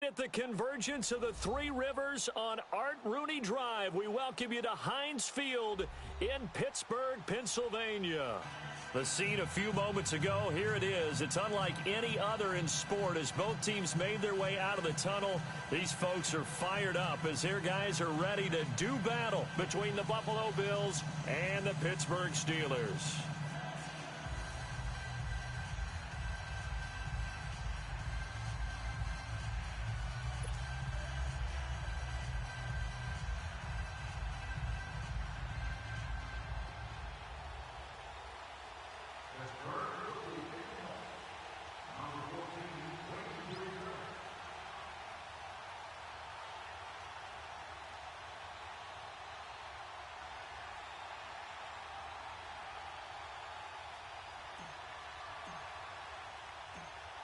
at the convergence of the Three Rivers on Art Rooney Drive. We welcome you to Heinz Field in Pittsburgh, Pennsylvania. The scene a few moments ago, here it is. It's unlike any other in sport as both teams made their way out of the tunnel. These folks are fired up as their guys are ready to do battle between the Buffalo Bills and the Pittsburgh Steelers.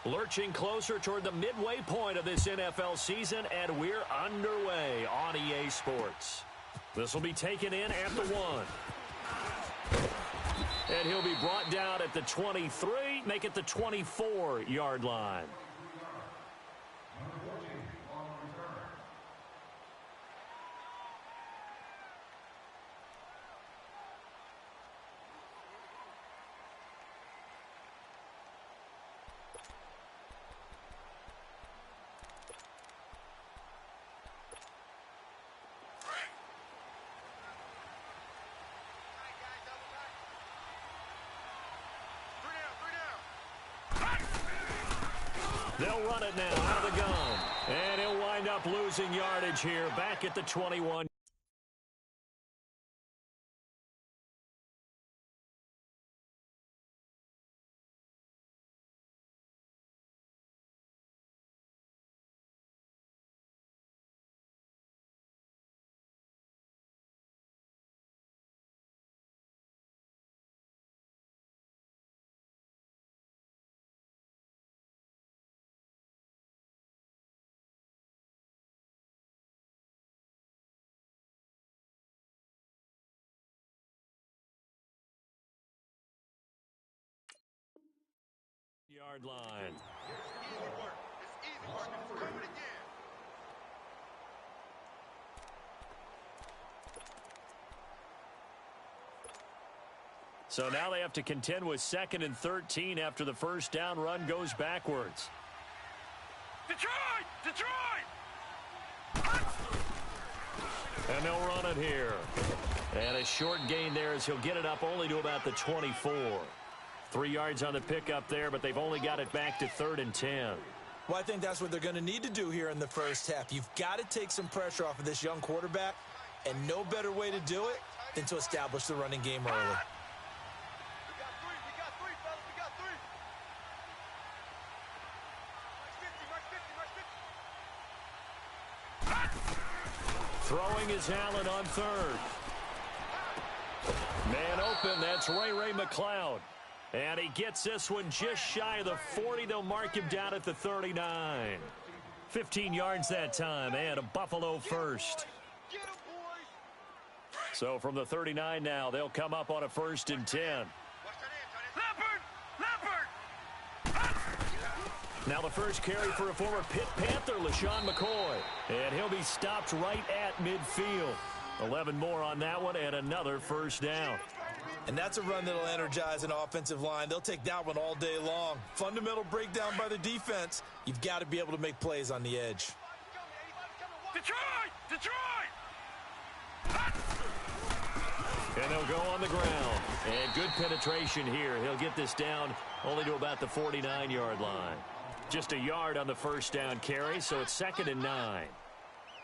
Lurching closer toward the midway point of this NFL season, and we're underway on EA Sports. This will be taken in at the 1. And he'll be brought down at the 23, make it the 24-yard line. They'll run it now out of the gun. And he'll wind up losing yardage here back at the 21. Yard line. Easy work. It's easy work. It's coming again. So now they have to contend with 2nd and 13 after the first down run goes backwards. Detroit! Detroit! And they'll run it here. And a short gain there as he'll get it up only to about the 24. 3 yards on the pickup there, but they've only got it back to 3rd and 10. Well, I think that's what they're going to need to do here in the first half. You've got to take some pressure off of this young quarterback, and no better way to do it than to establish the running game early. We got three, fellas. We got three. Mark 50, Throwing is Allen on 3rd. Man open, that's Ray McLeod. And he gets this one just shy of the 40. They'll mark him down at the 39. 15 yards that time, and a Buffalo first. Get him, boys. So from the 39 now, they'll come up on a 1st and 10. Leopard! Now the first carry for a former Pitt Panther, LaShawn McCoy. And he'll be stopped right at midfield. 11 more on that one, and another first down. And that's a run that'll energize an offensive line. They'll take that one all day long. Fundamental breakdown by the defense. You've got to be able to make plays on the edge. Detroit! Detroit! And they'll go on the ground. And good penetration here. He'll get this down only to about the 49-yard line. Just a yard on the first down carry, so it's 2nd and 9.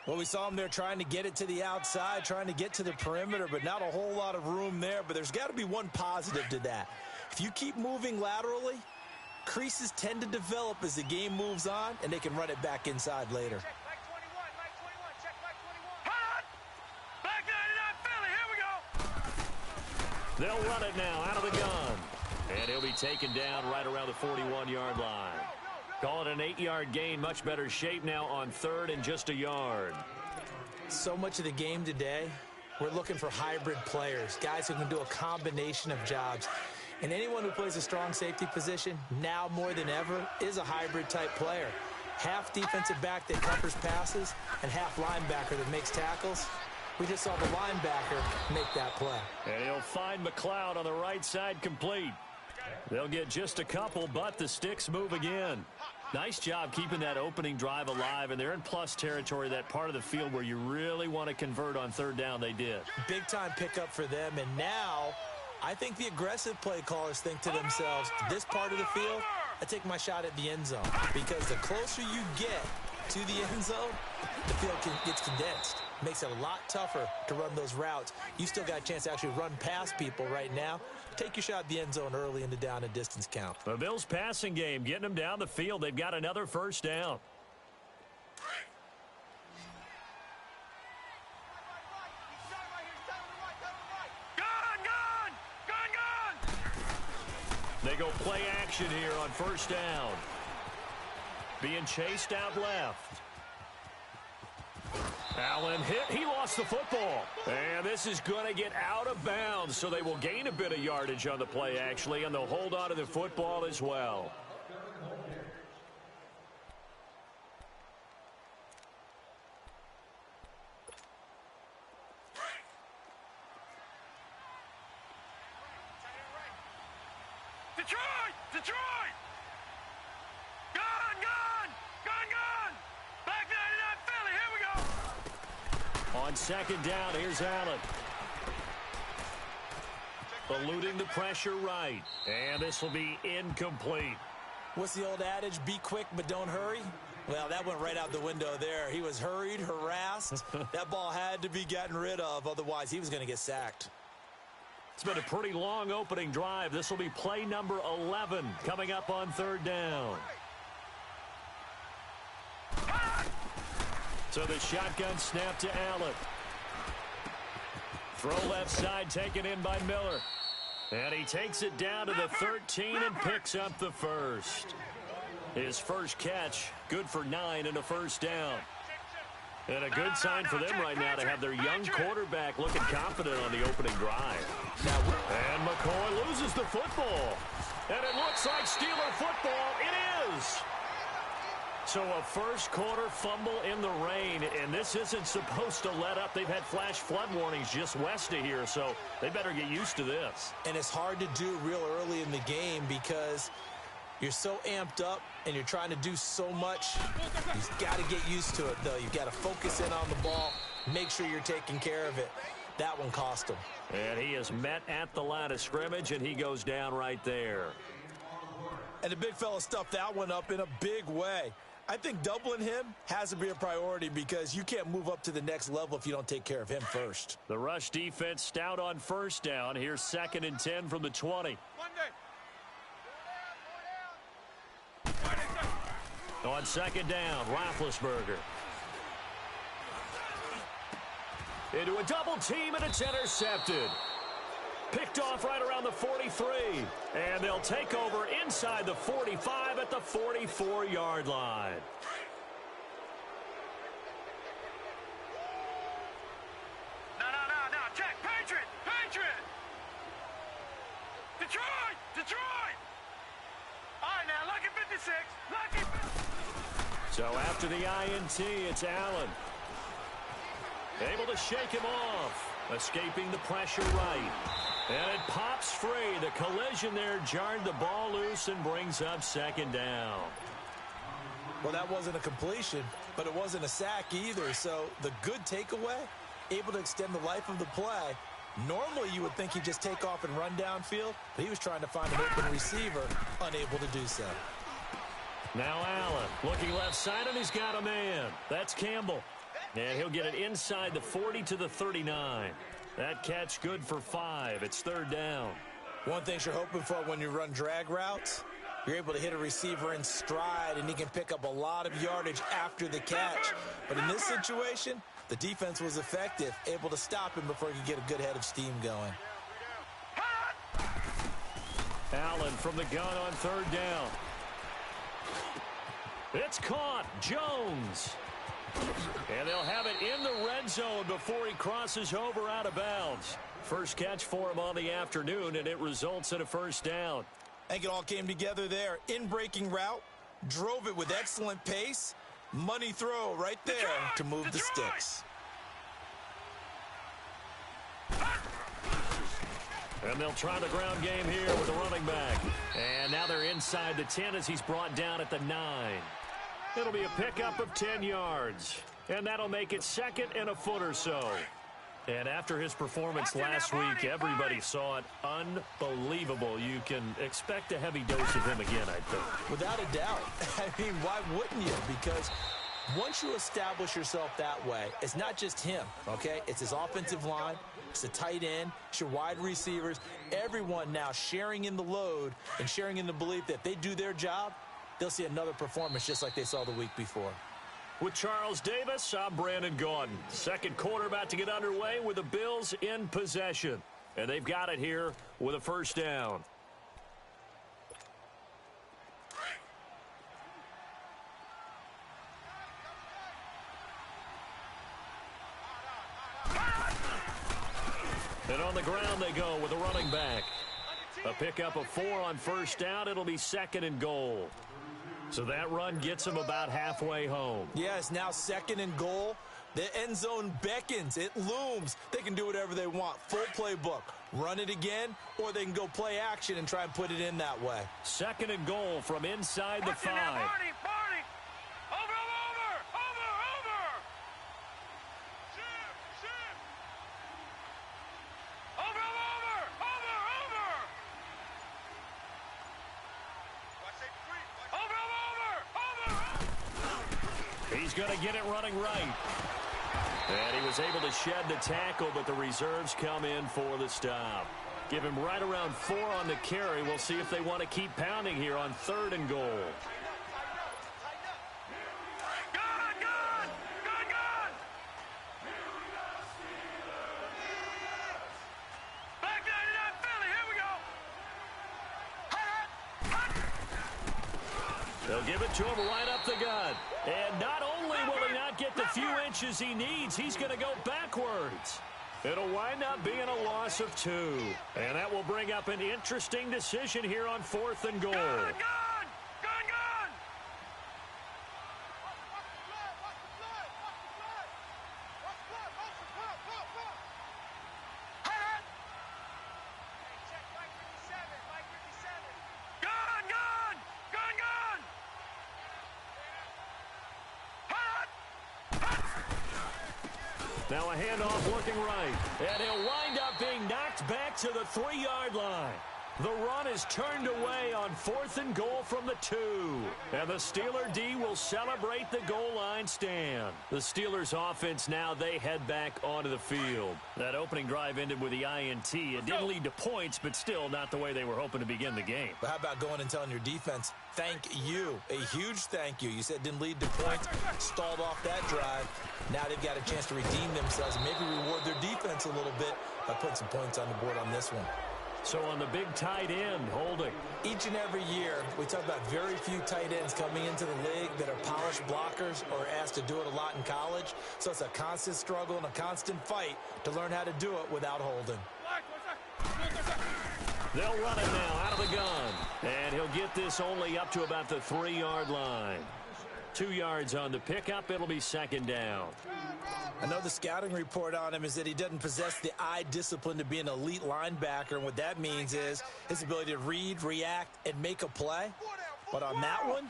Well, we saw him there trying to get it to the outside, trying to get to the perimeter, but not a whole lot of room there. But there's got to be one positive to that. If you keep moving laterally, creases tend to develop as the game moves on, and they can run it back inside later. Check back 21, check back 21. Hot! Back 99 Philly, here we go! They'll run it now out of the gun. And he'll be taken down right around the 41-yard line. Call it an 8-yard gain. Much better shape now on 3rd and just a yard. So much of the game today, we're looking for hybrid players, guys who can do a combination of jobs. And anyone who plays a strong safety position, now more than ever, is a hybrid type player. half defensive back that covers passes and half linebacker that makes tackles. We just saw the linebacker make that play. And he'll find McLeod on the right side complete. They'll get just a couple, but the sticks move again. Nice job keeping that opening drive alive, and they're in plus territory, that part of the field where you really want to convert on third down. They did. Big-time pickup for them, and now I think the aggressive play callers think to themselves, this part of the field, I take my shot at the end zone, because the closer you get to the end zone, the field gets condensed. Makes it a lot tougher to run those routes. You still got a chance to actually run past people right now. Take your shot at the end zone early in the down and distance count. The Bills' passing game, getting them down the field. They've got another first down. They go play action here on first down. Being chased out left. Allen hit. He lost the football. And this is going to get out of bounds, so they will gain a bit of yardage on the play, actually, and they'll hold on to the football as well. Detroit! Detroit! Gone! Gone! Gone! Gone! Back 99 Philly. Here we go. On second down, here's Allen. Eluding the pressure right. And this will be incomplete. What's the old adage? Be quick, but don't hurry. Well, that went right out the window there. He was hurried, harassed. That ball had to be gotten rid of. Otherwise, he was going to get sacked. It's been a pretty long opening drive. This will be play number 11 coming up on third down. So the shotgun snap to Allen. Throw left side taken in by Miller. And he takes it down to the 13 and picks up the first. His first catch, good for 9 and a first down. And a good sign for them right now to have their young quarterback looking confident on the opening drive. And McCoy loses the football. And it looks like Steeler football. It is. So a first quarter fumble in the rain, and this isn't supposed to let up. They've had flash flood warnings just west of here, so they better get used to this. And it's hard to do real early in the game because you're so amped up and you're trying to do so much. You've got to get used to it, though. You've got to focus in on the ball, make sure you're taking care of it. That one cost him. And he is met at the line of scrimmage, and he goes down right there. And the big fella stuffed that one up in a big way. I think doubling him has to be a priority because you can't move up to the next level if you don't take care of him first. The rush defense stout on first down. Here's 2nd and 10 from the 20. On second down, Roethlisberger. Into a double team, and it's intercepted. Picked off right around the 43. And they'll take over inside the 45 at the 44-yard line. No. Check. Patriot! Patriot! Detroit! Detroit! All right, now, lucky 56. Lucky 56. So after the INT, it's Allen. Able to shake him off. Escaping the pressure right. And it pops free. The collision there jarred the ball loose and brings up second down. Well, that wasn't a completion, but it wasn't a sack either. So the good takeaway, able to extend the life of the play. Normally you would think he'd just take off and run downfield, but he was trying to find an open receiver, unable to do so. Now Allen looking left side, and he's got a man. That's Campbell. And he'll get it inside the 40 to the 39. That catch good for 5. It's third down. One thing you're hoping for when you run drag routes, you're able to hit a receiver in stride, and he can pick up a lot of yardage after the catch. But in this situation, the defense was effective, able to stop him before he could get a good head of steam going. Allen from the gun on third down. It's caught. Jones. And they'll have it in the red zone before he crosses over out of bounds. First catch for him on the afternoon, and it results in a first down. I think it all came together there. In-breaking route, Drove it with excellent pace. Money throw right there to move the sticks. And they'll try the ground game here with the running back. And now they're inside the 10 as he's brought down at the 9. It'll be a pickup of 10 yards. And that'll make it second and a foot or so. And after his performance last week, everybody saw it unbelievable. You can expect a heavy dose of him again, I think. Without a doubt. I mean, why wouldn't you? Because once you establish yourself that way, it's not just him, okay? It's his offensive line. It's the tight end. It's your wide receivers. Everyone now sharing in the load and sharing in the belief that if they do their job, they'll see another performance just like they saw the week before. With Charles Davis, I'm Brandon Gaudin. Second quarter about to get underway with the Bills in possession. And they've got it here with a first down. And on the ground they go with a running back. A pickup of 4 on first down. It'll be second and goal. So that run gets them about halfway home. Yeah, it's now second and goal. The end zone beckons. It looms. They can do whatever they want. Full playbook. Run it again, or they can go play action and try and put it in that way. Second and goal from inside the 5. Barney! Over! Ship! Over! He's going to get it running right. And he was able to shed the tackle, but the reserves come in for the stop. Give him right around 4 on the carry. We'll see if they want to keep pounding here on third and goal. They'll give it to him right up the gut. And not only will he not get the few inches he needs, he's going to go backwards. It'll wind up being a loss of 2. And that will bring up an interesting decision here on fourth and goal. Gun! Now a handoff looking right. And he'll wind up being knocked back to the 3-yard line. The run is turned away on fourth and goal from the 2. And the Steeler D will celebrate the goal line stand. The Steelers offense now, they head back onto the field. That opening drive ended with the INT. It didn't lead to points, but still not the way they were hoping to begin the game. But how about going and telling your defense, thank you, a huge thank you. You said it didn't lead to points, stalled off that drive. Now they've got a chance to redeem themselves and maybe reward their defense a little bit by putting some points on the board on this one. So on the big tight end, Holding. Each and every year, we talk about very few tight ends coming into the league that are polished blockers or asked to do it a lot in college. So it's a constant struggle and a constant fight to learn how to do it without Holding. They'll run it now out of the gun. And he'll get this only up to about the 3-yard line. 2 yards on the pickup. It'll be second down. I know the scouting report on him is that he doesn't possess the eye discipline to be an elite linebacker. And what that means is his ability to read, react, and make a play. But on that one,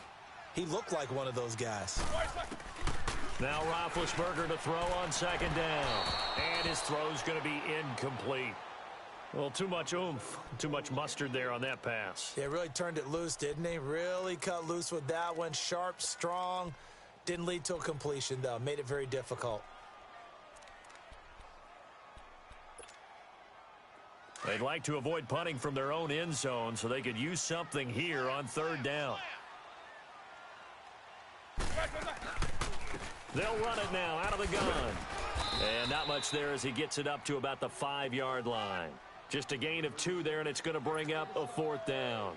he looked like one of those guys. Now Roethlisberger to throw on second down. And his throw's going to be incomplete. Well, too much oomph, too much mustard there on that pass. Yeah, really turned it loose, didn't he? Really cut loose with that one. Sharp, strong. Didn't lead to a completion, though. Made it very difficult. They'd like to avoid punting from their own end zone so they could use something here on third down. They'll run it now out of the gun. And not much there as he gets it up to about the 5-yard line. Just a gain of 2 there, and it's going to bring up a fourth down.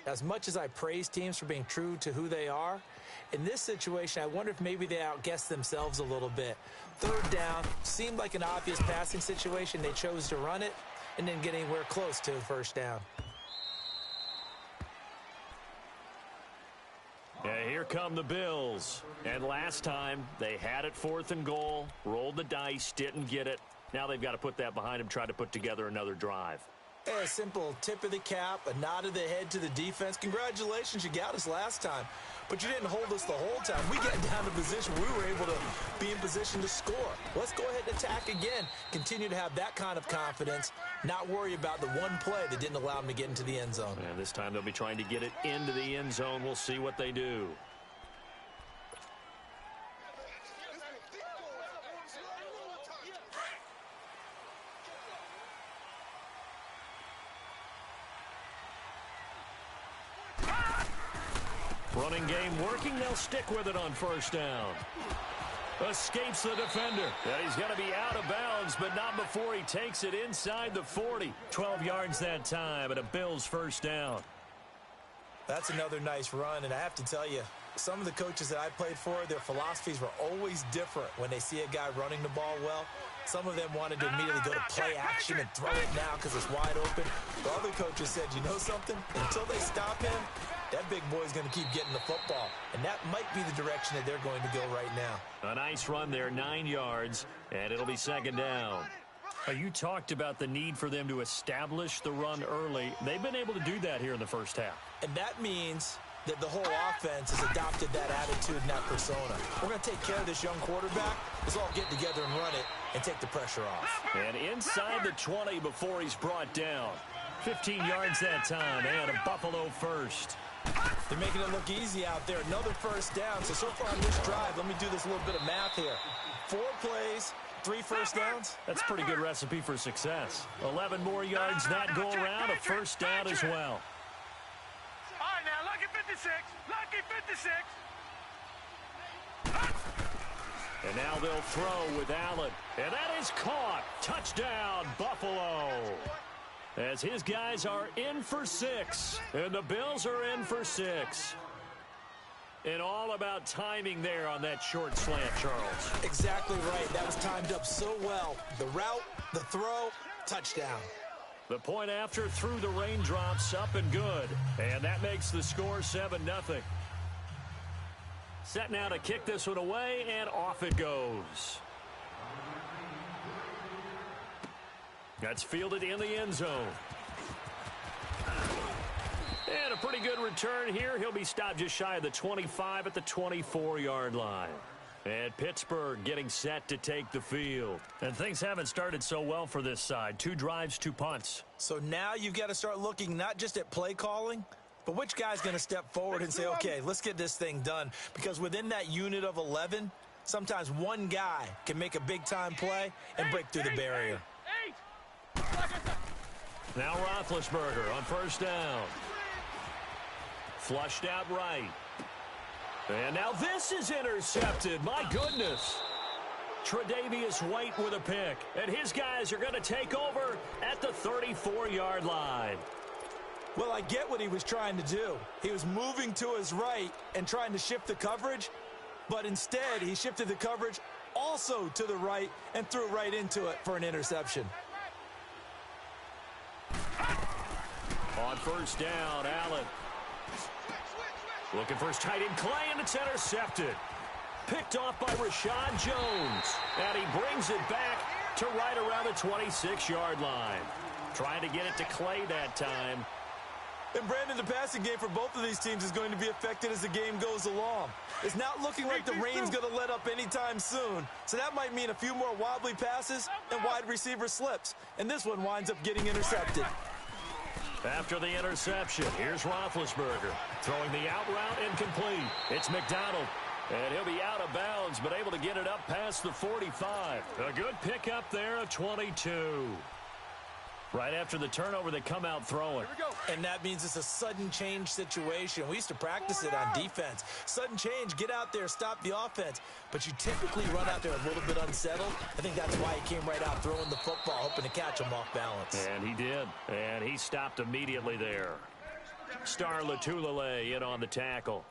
As much as I praise teams for being true to who they are, in this situation, I wonder if maybe they outguessed themselves a little bit. Third down seemed like an obvious passing situation. They chose to run it and didn't get anywhere close to first down. come the Bills. And last time, they had it 4th and goal, rolled the dice, didn't get it. Now they've got to put that behind them, try to put together another drive. Hey, a simple tip of the cap, a nod of the head to the defense. Congratulations, you got us last time. But you didn't hold us the whole time. We got down to position. We were able to be in position to score. Let's go ahead and attack again. Continue to have that kind of confidence. Not worry about the one play that didn't allow them to get into the end zone. And this time they'll be trying to get it into the end zone. We'll see what they do. Running game working. They'll stick with it on 1st down. Escapes the defender. And he's going to be out of bounds, but not before he takes it inside the 40. 12 yards that time, and a Bills 1st down. That's another nice run, and I have to tell you, some of the coaches that I played for, their philosophies were always different when they see a guy running the ball well. Some of them wanted to immediately go to play action and throw it now because it's wide open. The other coaches said, you know something? Until they stop him, that big boy's going to keep getting the football. And that might be the direction that they're going to go right now. A nice run there, 9 yards, and it'll be 2nd down. You talked about the need for them to establish the run early. They've been able to do that here in the 1st half. And that means that the whole offense has adopted that attitude and that persona. We're going to take care of this young quarterback. Let's all get together and run it and take the pressure off. And inside the 20 before he's brought down. 15 yards that time, and a Buffalo 1st. They're making it look easy out there. Another 1st down. So far on this drive, let me do this little bit of math here. 4 plays, 3 1st downs. That's a pretty good recipe for success. 11 more yards that go around, a 1st down as well. All right, now, lucky 56. Lucky 56. And now they'll throw with Allen. And that is caught. Touchdown, Buffalo. As his guys are in for 6. And the Bills are in for 6. And all about timing there on that short slant, Charles. Exactly right. That was timed up so well. The route, the throw, touchdown. The point after through the raindrops, up and good. And that makes the score 7-0. Set now to kick this one away, and off it goes. That's fielded in the end zone. And a pretty good return here. He'll be stopped just shy of the 25 at the 24-yard line. And Pittsburgh getting set to take the field. And things haven't started so well for this side. 2 drives, 2 punts. So now you've got to start looking not just at play calling, but which guy's going to step forward and say, okay, let's get this thing done. Because within that unit of 11, sometimes one guy can make a big-time play and break through the barrier. Now Roethlisberger on 1st down. Flushed out right. And now this is intercepted. My goodness. Tre'Davious White with a pick. And his guys are going to take over at the 34-yard line. Well, I get what he was trying to do. He was moving to his right and trying to shift the coverage. But instead, he shifted the coverage also to the right and threw right into it for an interception. On 1st down, Allen. Looking for his tight end, Clay, and it's intercepted. Picked off by Rashad Jones. And he brings it back to right around the 26-yard line. Trying to get it to Clay that time. And Brandon, the passing game for both of these teams is going to be affected as the game goes along. It's not looking like the rain's going to let up anytime soon. So that might mean a few more wobbly passes and wide receiver slips. And this one winds up getting intercepted. After the interception, here's Roethlisberger. Throwing the out route incomplete. It's McDonald. And he'll be out of bounds, but able to get it up past the 45. A good pickup there of 22. Right after the turnover, they come out throwing. And that means it's a sudden change situation. We used to practice it on defense. Sudden change, get out there, stop the offense. But you typically run out there a little bit unsettled. I think that's why he came right out throwing the football, hoping to catch him off balance. And he did. And he stopped immediately there. Star Latulele in on the tackle.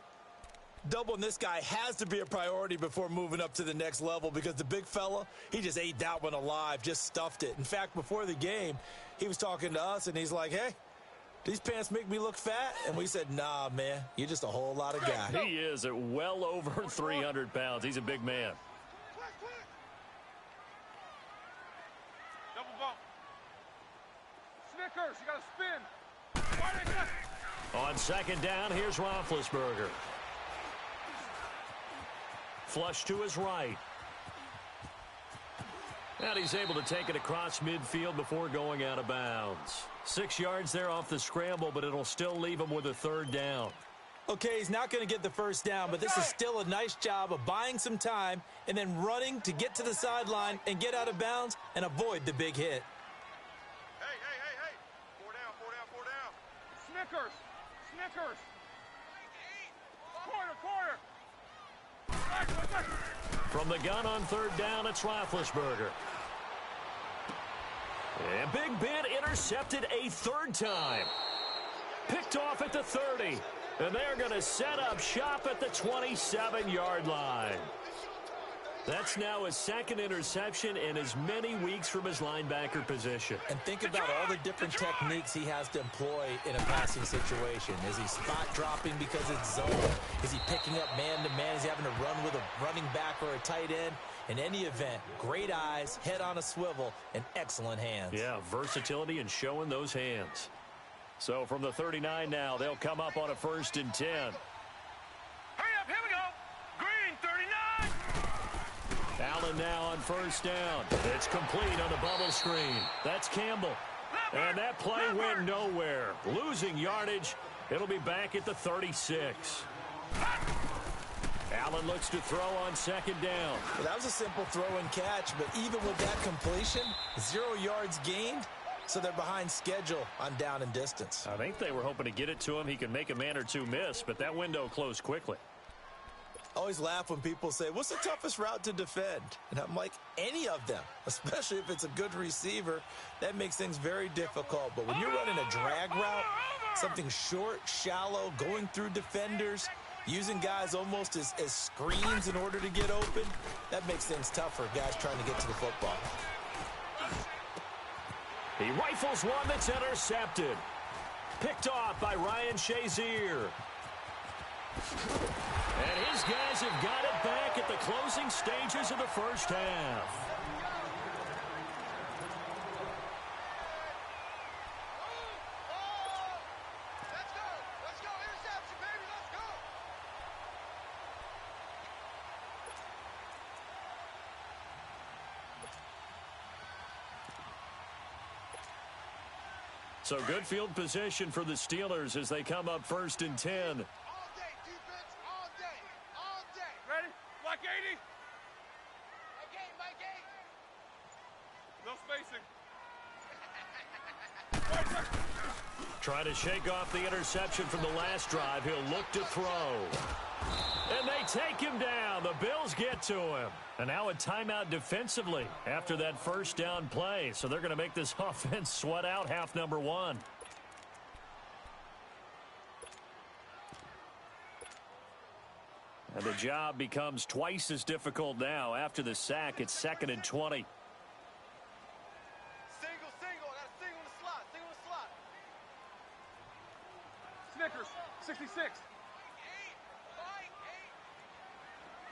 Doubling this guy has to be a priority before moving up to the next level because the big fella, he just ate that one alive, just stuffed it. In fact, before the game, he was talking to us, and he's like, hey, these pants make me look fat? And we said, nah, man, you're just a whole lot of guy. He is at well over 300 pounds. He's a big man. Double bump. Snickers, you got to spin. On second down, here's Roethlisberger. Flush to his right. And he's able to take it across midfield before going out of bounds. 6 yards there off the scramble, but it'll still leave him with a third down. Okay, he's not going to get the first down, but this is still a nice job of buying some time and then running to get to the sideline and get out of bounds and avoid the big hit. Hey. 4 down. Snickers. Quarter. From the gun on third down, it's Roethlisberger. And Big Ben intercepted a third time. Picked off at the 30. And they're going to set up shop at the 27-yard line. That's now his second interception in as many weeks from his linebacker position. And think about all the different techniques he has to employ in a passing situation. Is he spot dropping because it's zone? Is he picking up man-to-man? Is he having to run with a running back or a tight end? In any event, great eyes, head on a swivel, and excellent hands. Yeah, versatility and showing those hands. So from the 39 now, they'll come up on a 1st and 10. Hurry up, here we go. Green, 39. Allen now on first down. It's complete on the bubble screen. That's Campbell. And that play went nowhere. Losing yardage. It'll be back at the 36. Allen looks to throw on second down. Well, that was a simple throw and catch, but even with that completion, 0 yards gained, so they're behind schedule on down and distance. I think they were hoping to get it to him. He could make a man or two miss, but that window closed quickly. I always laugh when people say, what's the toughest route to defend? And I'm like, any of them, especially if it's a good receiver. That makes things very difficult. But when you're running a drag route, something short, shallow, going through defenders, using guys almost as screens in order to get open, that makes things tough for guys trying to get to the football. He rifles one that's intercepted. Picked off by Ryan Shazier. And his guys have got it back at the closing stages of the first half. Let's go. Interception, baby. Let's go. So good field position for the Steelers as they come up 1st and 10. All day, defense, all day. Ready? Black 80. My game. No spacing. Try to shake off the interception from the last drive. He'll look to throw. And they take him down. The Bills get to him. And now a timeout defensively after that first down play. So they're going to make this offense sweat out half number 1. And the job becomes twice as difficult now. After the sack, it's 2nd and 20. Single. I got a single in the slot. Snickers, 66.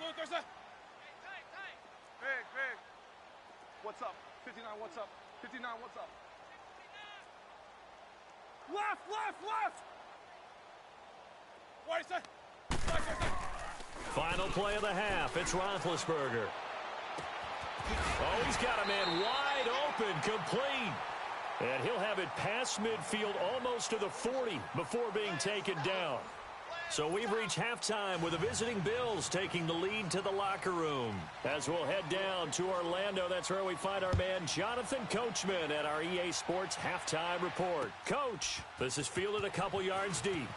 Look, there's a... Big. What's up? 59, what's up? 59, what's up? Left! What is that? Final play of the half. It's Roethlisberger. Oh, he's got a man wide open, complete. And he'll have it past midfield almost to the 40 before being taken down. So we've reached halftime with the visiting Bills taking the lead to the locker room. As we'll head down to Orlando, that's where we find our man Jonathan Coachman at our EA Sports Halftime Report. Coach, this is fielded a couple yards deep.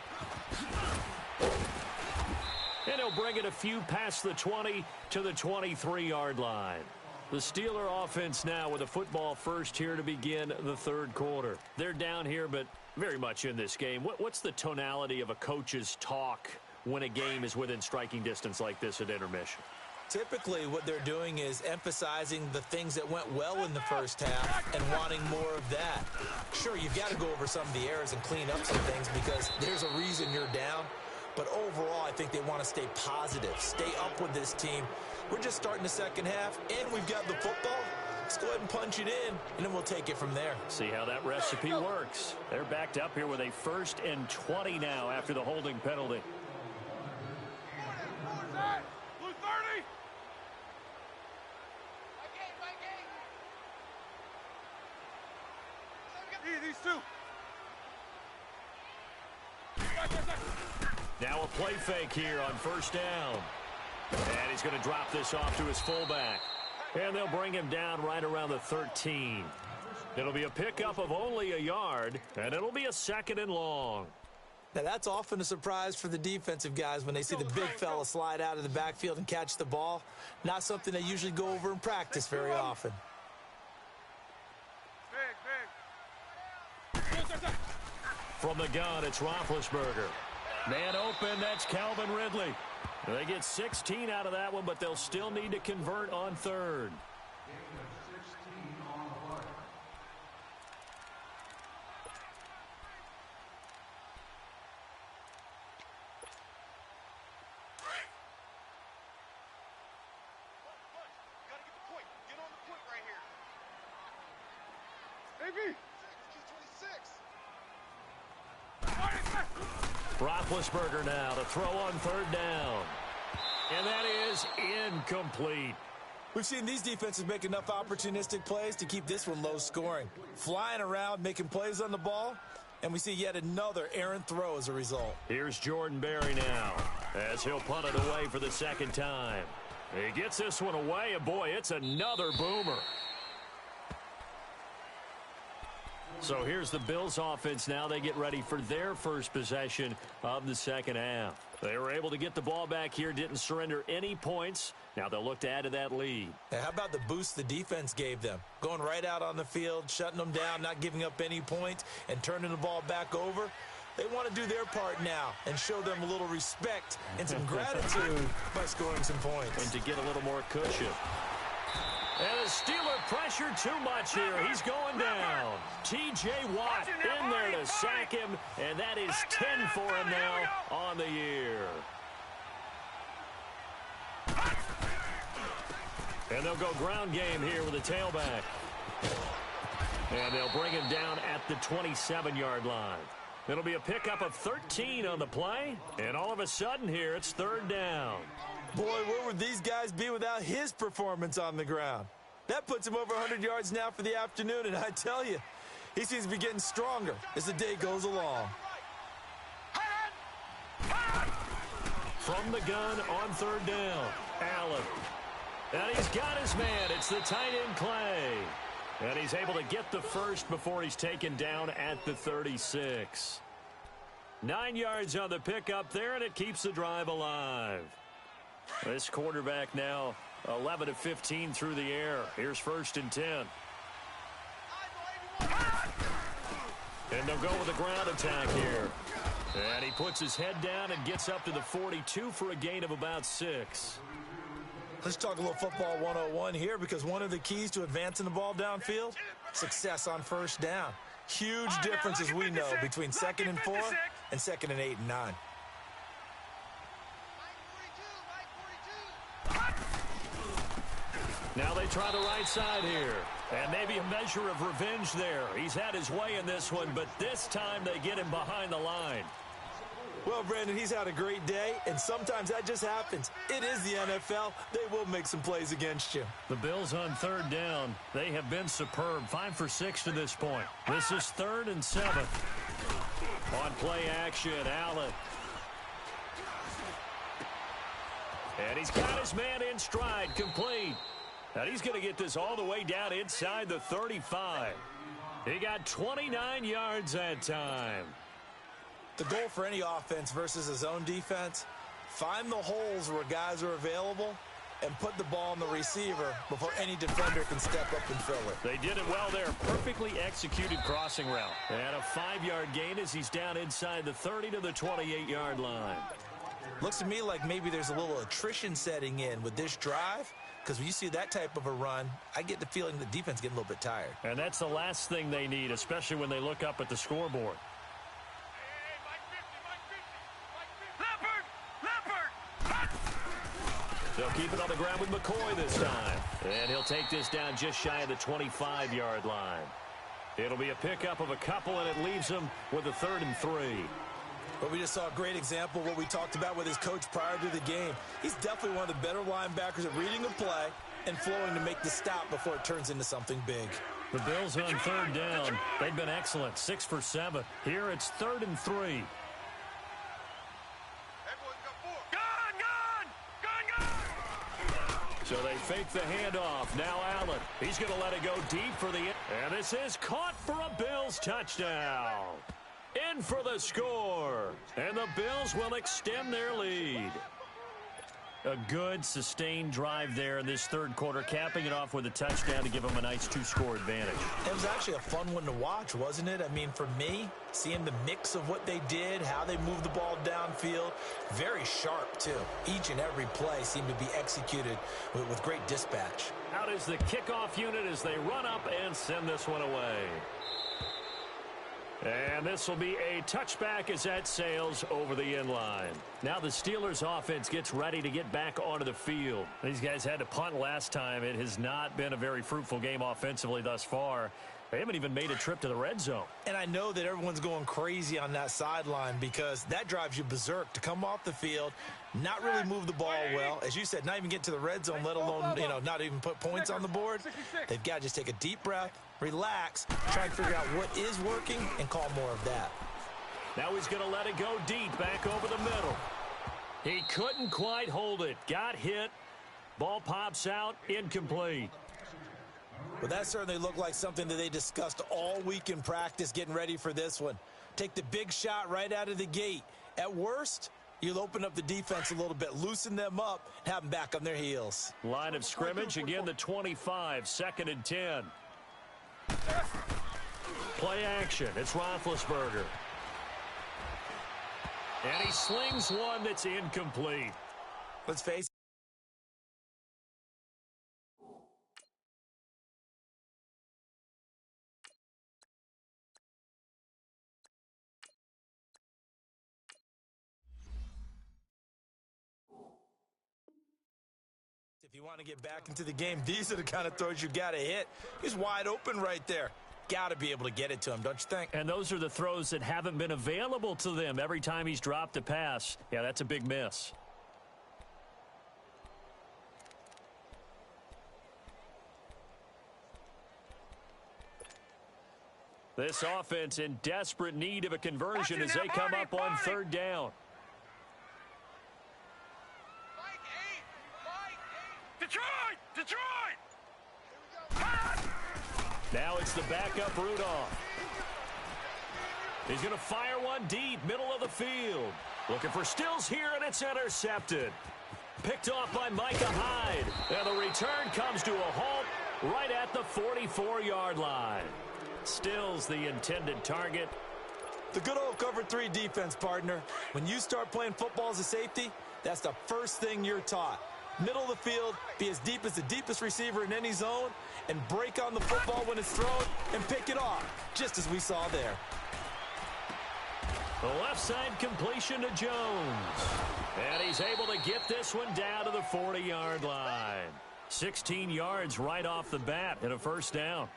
And he'll bring it a few past the 20 to the 23-yard line. The Steeler offense now with a football first here to begin the third quarter. They're down here, but very much in this game. What's the tonality of a coach's talk when a game is within striking distance like this at intermission? Typically, what they're doing is emphasizing the things that went well in the first half and wanting more of that. Sure, you've got to go over some of the errors and clean up some things because there's a reason you're down. But overall, I think they want to stay positive, stay up with this team. We're just starting the second half, and we've got the football. Let's go ahead and punch it in, and then we'll take it from there. See how that recipe works. They're backed up here with a 1st and 20 now after the holding penalty. Blue 30. These two. Now a play fake here on 1st down. And he's going to drop this off to his fullback. And they'll bring him down right around the 13. It'll be a pickup of only a yard, and it'll be a 2nd and long. Now, that's often a surprise for the defensive guys when they see the big fella slide out of the backfield and catch the ball. Not something they usually go over in practice very often. From the gun, it's Roethlisberger. Man open, that's Calvin Ridley. They get 16 out of that one, but they'll still need to convert on 3rd. Roethlisberger now to throw on 3rd down. And that is incomplete. We've seen these defenses make enough opportunistic plays to keep this one low scoring. Flying around, making plays on the ball, and we see yet another errant throw as a result. Here's Jordan Berry now as he'll punt it away for the 2nd time. He gets this one away, and boy, it's another boomer. So here's the Bills offense now. They get ready for their first possession of the 2nd half. They were able to get the ball back here, didn't surrender any points. Now they'll look to add to that lead. Now, how about the boost the defense gave them? Going right out on the field, shutting them down, not giving up any points, and turning the ball back over. They want to do their part now and show them a little respect and some gratitude by scoring some points. And to get a little more cushion. And the Steeler pressure too much here. He's going down. T.J. Watt in there to sack him, and that is 10 for him now on the year. And they'll go ground game here with a tailback. And they'll bring him down at the 27-yard line. It'll be a pickup of 13 on the play, and all of a sudden here it's 3rd down. Boy, where would these guys be without his performance on the ground? That puts him over 100 yards now for the afternoon, and I tell you, he seems to be getting stronger as the day goes along. From the gun on 3rd down, Allen. And he's got his man. It's the tight end, Clay. And he's able to get the first before he's taken down at the 36. 9 yards on the pickup there, and it keeps the drive alive. This quarterback now 11 of 15 through the air. Here's 1st and 10. And they'll go with a ground attack here. And he puts his head down and gets up to the 42 for a gain of about 6. Let's talk a little football 101 here, because one of the keys to advancing the ball downfield, success on 1st down. Huge difference, as we know, between 2nd and 4 and 2nd and 8 and 9. Now they try the right side here. And maybe a measure of revenge there. He's had his way in this one, but this time they get him behind the line. Well, Brandon, he's had a great day, and sometimes that just happens. It is the NFL. They will make some plays against you. The Bills on 3rd down. They have been superb. 5 for 6 to this point. This is 3rd and 7. On play action, Allen. And he's got his man in stride, complete. And he's going to get this all the way down inside the 35. He got 29 yards that time. The goal for any offense versus a zone defense, find the holes where guys are available and put the ball on the receiver before any defender can step up and fill it. They did it well there. Perfectly executed crossing route. And a 5-yard gain as he's down inside the 30 to the 28-yard line. Looks to me like maybe there's a little attrition setting in with this drive, because when you see that type of a run, I get the feeling the defense getting a little bit tired. And that's the last thing they need, especially when they look up at the scoreboard. They'll keep it on the ground with McCoy this time. And he'll take this down just shy of the 25-yard line. It'll be a pickup of a couple, and it leaves them with a 3rd and 3. But we just saw a great example of what we talked about with his coach prior to the game. He's definitely one of the better linebackers at reading the play and flowing to make the stop before it turns into something big. The Bills on 3rd down. They've been excellent, 6 for 7. Here it's 3rd and 3. So they fake the handoff. Now Allen. He's going to let it go deep for the... And this is caught for a Bills touchdown. In for the score. And the Bills will extend their lead. A good, sustained drive there in this 3rd quarter, capping it off with a touchdown to give them a nice 2-score advantage. It was actually a fun one to watch, wasn't it? I mean, for me, seeing the mix of what they did, how they moved the ball downfield, very sharp, too. Each and every play seemed to be executed with great dispatch. Out is the kickoff unit as they run up and send this one away. And this will be a touchback as that sails over the end line. Now the Steelers offense gets ready to get back onto the field. These guys had to punt last time. It has not been a very fruitful game offensively thus far. They haven't even made a trip to the red zone. And I know that everyone's going crazy on that sideline because that drives you berserk to come off the field, not really move the ball well. As you said, not even get to the red zone, let alone, not even put points on the board. They've got to just take a deep breath, relax, try and figure out what is working and call more of that. Now he's going to let it go deep back over the middle. He couldn't quite hold it. Got hit. Ball pops out. Incomplete. Well, that certainly looked like something that they discussed all week in practice getting ready for this one. Take the big shot right out of the gate. At worst, you'll open up the defense a little bit, loosen them up, have them back on their heels. Line of scrimmage, again the 25, 2nd and 10. Play action, it's Roethlisberger. And he slings one that's incomplete. Let's face it. If you want to get back into the game, these are the kind of throws you got to hit. He's wide open right there. Got to be able to get it to him, don't you think? And those are the throws that haven't been available to them every time he's dropped a pass. Yeah, that's a big miss. This offense in desperate need of a conversion as they come up on 3rd down. Detroit! Now it's the backup Rudolph. He's going to fire one deep, middle of the field. Looking for Stills here, and it's intercepted. Picked off by Micah Hyde. And the return comes to a halt right at the 44-yard line. Stills the intended target. The good old cover 3 defense, partner. When you start playing football as a safety, that's the first thing you're taught. Middle of the field, be as deep as the deepest receiver in any zone, and break on the football when it's thrown and pick it off, just as we saw there. The left side completion to Jones. And he's able to get this one down to the 40-yard line. 16 yards right off the bat and a 1st down.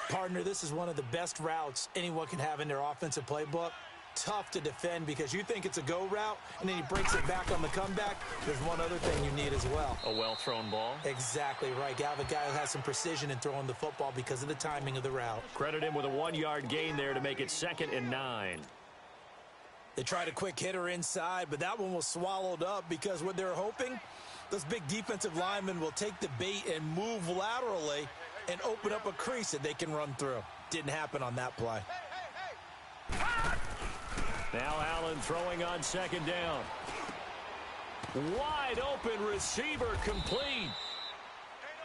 Partner, this is one of the best routes anyone can have in their offensive playbook. Tough to defend because you think it's a go route, and then he breaks it back on the comeback. There's one other thing you need as well. A well-thrown ball. Exactly right. You have a guy who has some precision in throwing the football because of the timing of the route. Credit him with a 1-yard gain there to make it 2nd and 9. They tried a quick hitter inside, but that one was swallowed up because what they're hoping, those big defensive linemen will take the bait and move laterally and open up a crease that they can run through. Didn't happen on that play. Now Allen throwing on 2nd down. Wide open receiver complete.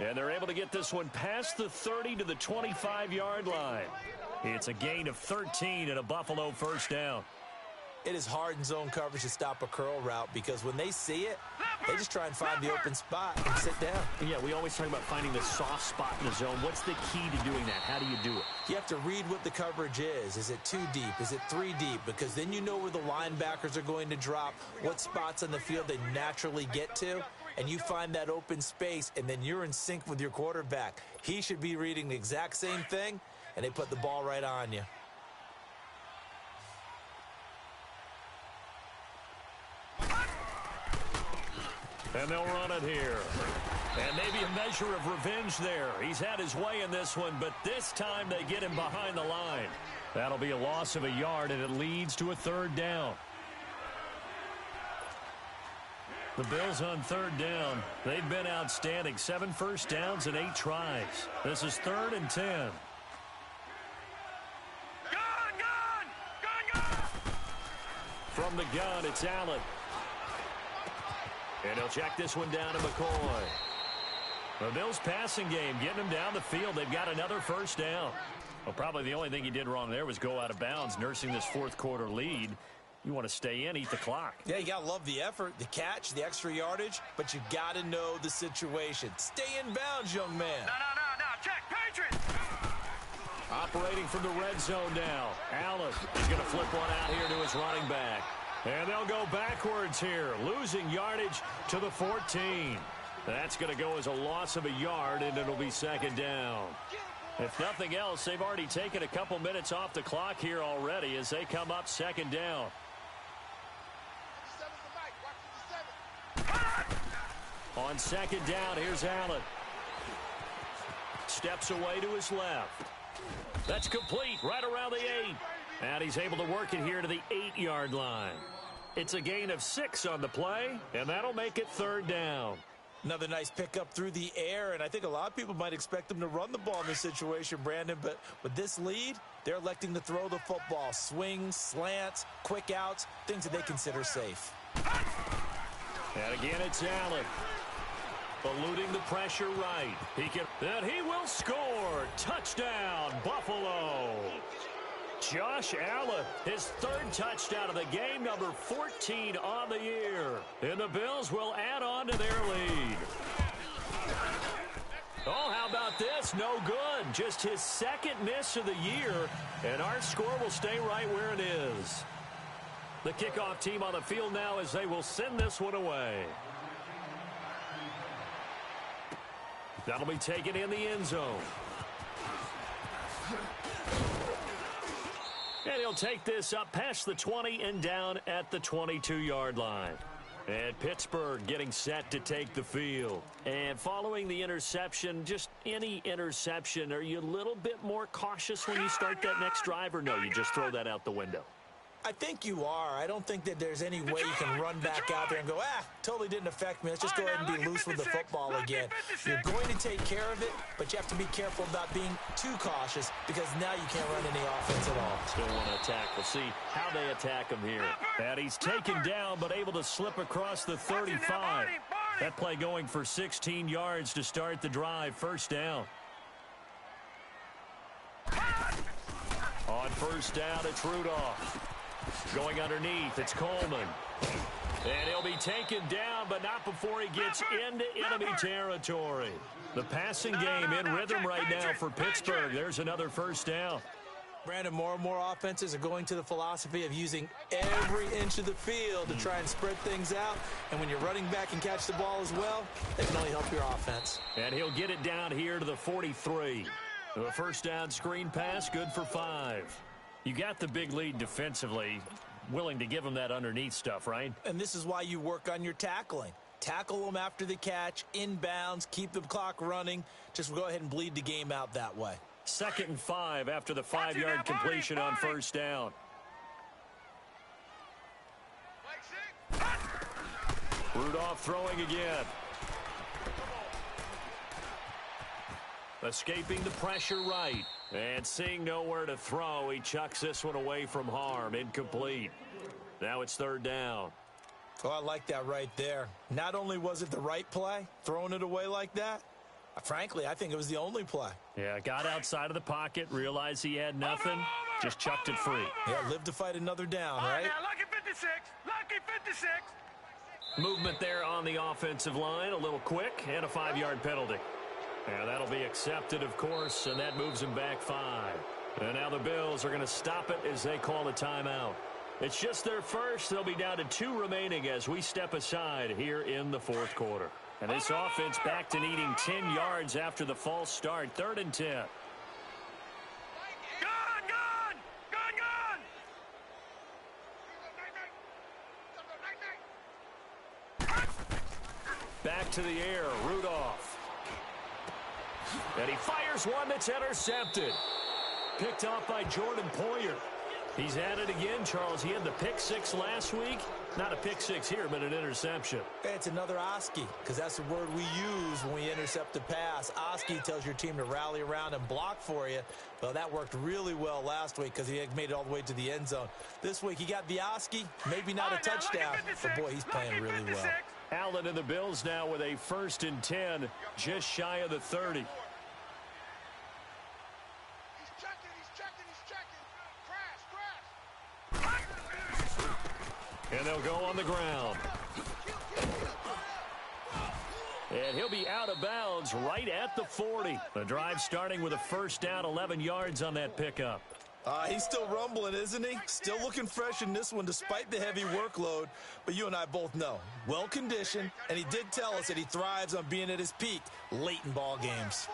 And they're able to get this one past the 30 to the 25-yard line. It's a gain of 13 and a Buffalo 1st down. It is hard in zone coverage to stop a curl route because when they see it, they just try and find the open spot and sit down. Yeah, we always talk about finding the soft spot in the zone. What's the key to doing that? How do you do it? You have to read what the coverage is. Is it 2 deep? Is it 3 deep? Because then you know where the linebackers are going to drop, what spots on the field they naturally get to, and you find that open space, and then you're in sync with your quarterback. He should be reading the exact same thing, and they put the ball right on you. And they'll run it here. And maybe a measure of revenge there. He's had his way in this one, but this time they get him behind the line. That'll be a loss of a yard, and it leads to a third down. The Bills on third down. They've been outstanding. 7 first downs and 8 tries. This is 3rd and 10. Gun! From the gun, it's Allen. And he'll check this one down to McCoy. The Bills passing game, getting him down the field. They've got another first down. Well, probably the only thing he did wrong there was go out of bounds, nursing this fourth quarter lead. You want to stay in, eat the clock. Yeah, you got to love the effort, the catch, the extra yardage, but you got to know the situation. Stay in bounds, young man. No. Check, Patriots! Operating from the red zone now. Allen is going to flip one out here to his running back. And they'll go backwards here, losing yardage to the 14. That's going to go as a loss of a yard, and it'll be 2nd down. If nothing else, they've already taken a couple minutes off the clock here already as they come up 2nd down. On 2nd down, here's Allen. Steps away to his left. That's complete right around the 8. And he's able to work it here to the 8-yard line. It's a gain of 6 on the play, and that'll make it 3rd down. Another nice pickup through the air, and I think a lot of people might expect them to run the ball in this situation, Brandon, but with this lead, they're electing to throw the football. Swings, slants, quick outs, things that they consider safe. And again, it's Allen. Eluding the pressure right. He will score. Touchdown, Buffalo. Josh Allen, his 3rd touchdown of the game, number 14 on the year. And the Bills will add on to their lead. Oh, how about this? No good. Just his 2nd miss of the year, and our score will stay right where it is. The kickoff team on the field now as they will send this one away. That'll be taken in the end zone. And he'll take this up past the 20 and down at the 22-yard line. And Pittsburgh getting set to take the field. And following the interception, just any interception, are you a little bit more cautious when you start that next drive, or no, you just throw that out the window? I think you are. I don't think that there's any way you can run back out there and go, totally didn't affect me. Let's just go ahead and be loose with the football again. You're going to take care of it, but you have to be careful about being too cautious because now you can't run any offense at all. Still want to attack. We'll see how they attack him here. And he's taken down, but able to slip across the 35. That play going for 16 yards to start the drive. 1st down. On 1st down, it's Rudolph. Going underneath, it's Coleman. And he'll be taken down, but not before he gets into enemy territory. The passing game in rhythm right now for Pittsburgh. There's another 1st down. Brandon, more and more offenses are going to the philosophy of using every inch of the field to try and spread things out. And when you're running back and catch the ball as well, that can only help your offense. And he'll get it down here to the 43. The 1st down screen pass, good for 5. You got the big lead defensively, willing to give them that underneath stuff, right? And this is why you work on your tackling. Tackle them after the catch, inbounds, keep the clock running. Just go ahead and bleed the game out that way. 2nd and 5 after the 5-yard completion on 1st down. Rudolph throwing again. Escaping the pressure right. And seeing nowhere to throw, he chucks this one away from harm. Incomplete. Now it's 3rd down. Oh, I like that right there. Not only was it the right play, throwing it away like that, frankly, I think it was the only play. Yeah, got outside of the pocket, realized he had nothing, just chucked it free. Yeah, live to fight another down, right? Now look at Lucky 56. Movement there on the offensive line, a little quick, and a 5-yard penalty. And that'll be accepted, of course, and that moves him back 5. And now the Bills are going to stop it as they call a timeout. It's just their first. They'll be down to 2 remaining as we step aside here in the fourth quarter. And this offense back to needing 10 yards after the false start. 3rd and 10. Back to the air, Rudolph. And he fires one that's intercepted. Picked off by Jordan Poyer. He's at it again, Charles. He had the pick 6 last week. Not a pick 6 here, but an interception. It's another Oski, because that's the word we use when we intercept a pass. Oski tells your team to rally around and block for you. Well, that worked really well last week because he had made it all the way to the end zone. This week, he got the Oski, maybe not a touchdown, but boy, he's playing really well. Allen and the Bills now with a 1st and 10, just shy of the 30. And they'll go on the ground. And he'll be out of bounds right at the 40. The drive starting with a 1st down, 11 yards on that pickup. He's still rumbling, isn't he? Still looking fresh in this one despite the heavy workload. But you and I both know, well-conditioned, and he did tell us that he thrives on being at his peak late in ball games.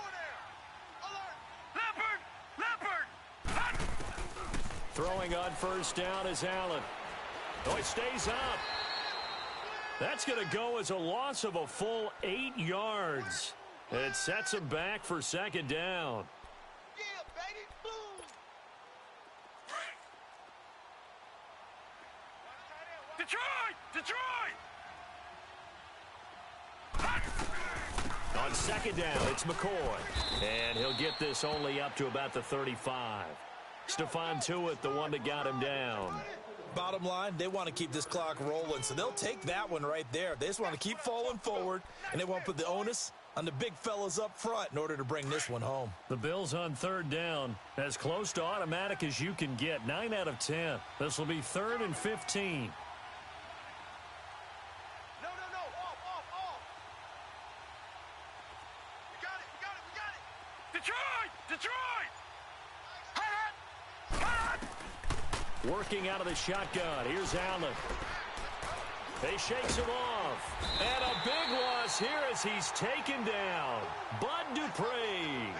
Throwing on 1st down is Allen. Oh, it stays up. That's going to go as a loss of a full 8 yards. It sets him back for 2nd down. Yeah, baby. Boom. Detroit! On 2nd down, it's McCoy. And he'll get this only up to about the 35. Stephon Tuitt, the one that got him down. Bottom line, they want to keep this clock rolling, so they'll take that one right there. They just want to keep falling forward, and they want to put the onus on the big fellas up front in order to bring this one home. The Bills on 3rd down, as close to automatic as you can get, 9 out of 10. This will be 3rd and 15. No. Off. We got it. Detroit! Working out of the shotgun. Here's Allen. He shakes him off. And a big loss here as he's taken down. Bud Dupree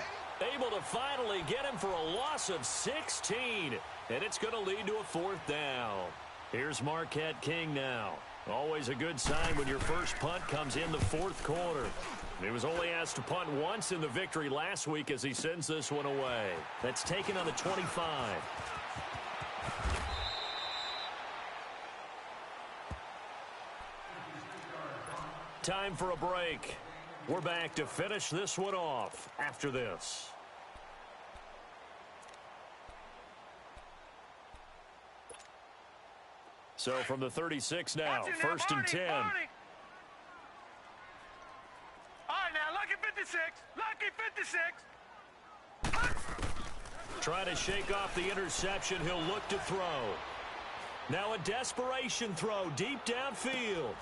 able to finally get him for a loss of 16. And it's going to lead to a 4th down. Here's Marquette King now. Always a good sign when your first punt comes in the 4th quarter. He was only asked to punt once in the victory last week as he sends this one away. That's taken on the 25. Time for a break. We're back to finish this one off after this. So from the 36 now, 1st and 10. All right, now, lucky 56. Trying to shake off the interception. He'll look to throw. Now a desperation throw deep downfield.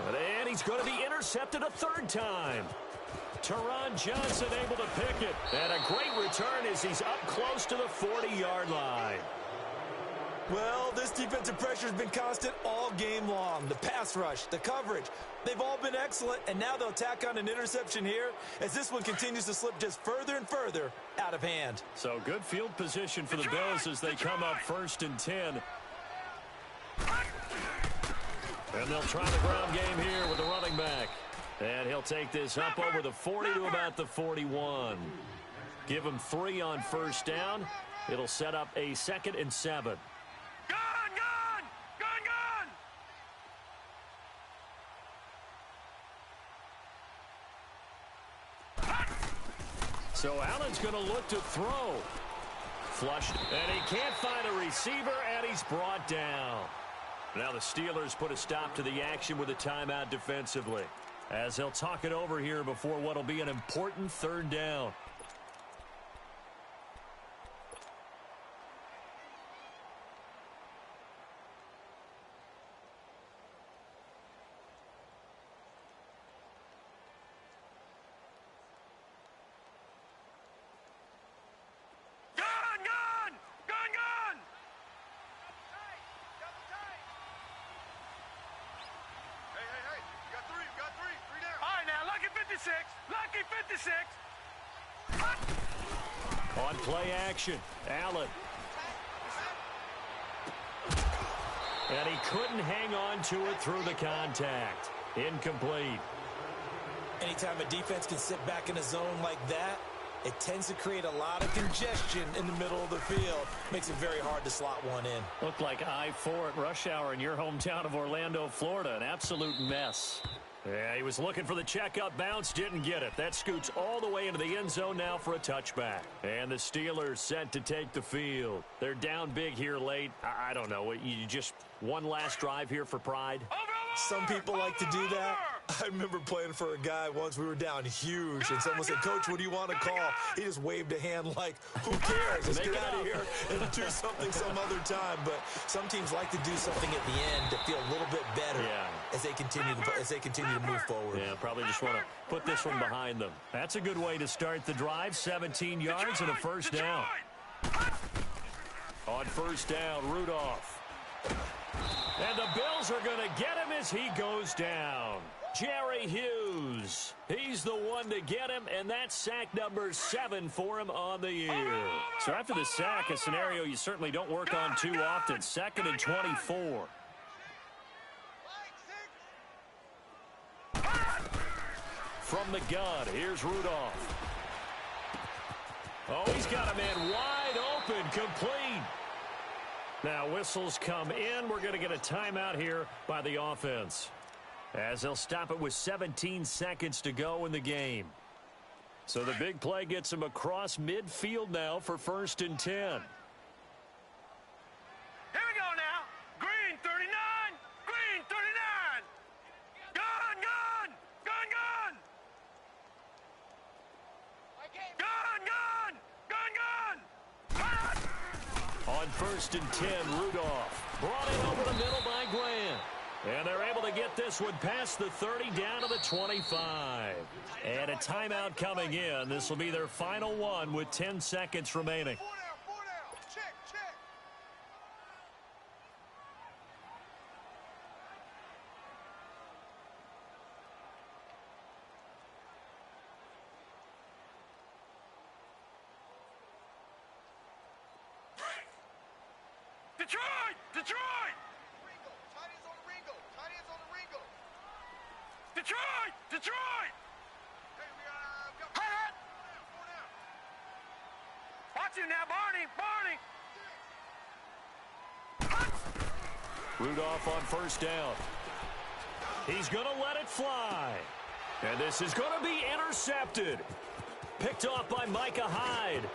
And he's going to be intercepted a 3rd time. Teron Johnson able to pick it. And a great return as he's up close to the 40-yard line. Well, this defensive pressure has been constant all game long. The pass rush, the coverage, they've all been excellent, and now they'll tack on an interception here as this one continues to slip just further and further out of hand. So good field position for the Bills as they come up 1st and 10. And they'll try the ground game here with the running back. And he'll take this up over the 40 to about the 41. Give him 3 on 1st down. It'll set up a 2nd and 7. Gun! So Allen's going to look to throw. Flushed, and he can't find a receiver, and he's brought down. Now the Steelers put a stop to the action with a timeout defensively, as they'll talk it over here before what will be an important 3rd down. 56. Lucky 56. On play action, Allen. And he couldn't hang on to it through the contact. Incomplete. Anytime a defense can sit back in a zone like that, it tends to create a lot of congestion in the middle of the field. Makes it very hard to slot one in. Looked like I-4 at rush hour in your hometown of Orlando, Florida. An absolute mess. Yeah, he was looking for the checkup bounce, didn't get it. That scoots all the way into the end zone now for a touchback. And the Steelers set to take the field. They're down big here late. I don't know. You just one last drive here for pride? Some people like to do that. I remember playing for a guy once. We were down huge, and someone said, "Coach, what do you want to call?" He just waved a hand like, "Who cares? Let's get out of here and do something some other time." But some teams like to do something at the end to feel a little bit better as they continue to move forward. Yeah, probably just want to put this one behind them. That's a good way to start the drive. 17 yards and a first down. On first down, Rudolph. And the Bills are going to get him as he goes down. Jerry Hughes. He's the one to get him, and that's sack number 7 for him on the year. So after the sack, a scenario you certainly don't work on too often. 2nd and 24. From the gun, here's Rudolph. Oh, he's got a man wide open, complete. Now whistles come in. We're going to get a timeout here by the offense, as they'll stop it with 17 seconds to go in the game. So the big play gets him across midfield now for 1st and 10. Here we go now. Green 39. Green 39. Gun, gun. Gun, gun. Gun, gun. Gun, gun. On 1st and 10, Rudolph. Brought in over the middle by Grant. And they're able to get this one past the 30 down to the 25. And a timeout coming in. This will be their final one with 10 seconds remaining. 4 down. Check, check. Detroit! Detroit! Detroit! Detroit! Hot! Watch him now, Barney! Barney! Rudolph on 1st down. He's going to let it fly. And this is going to be intercepted. Picked off by Micah Hyde.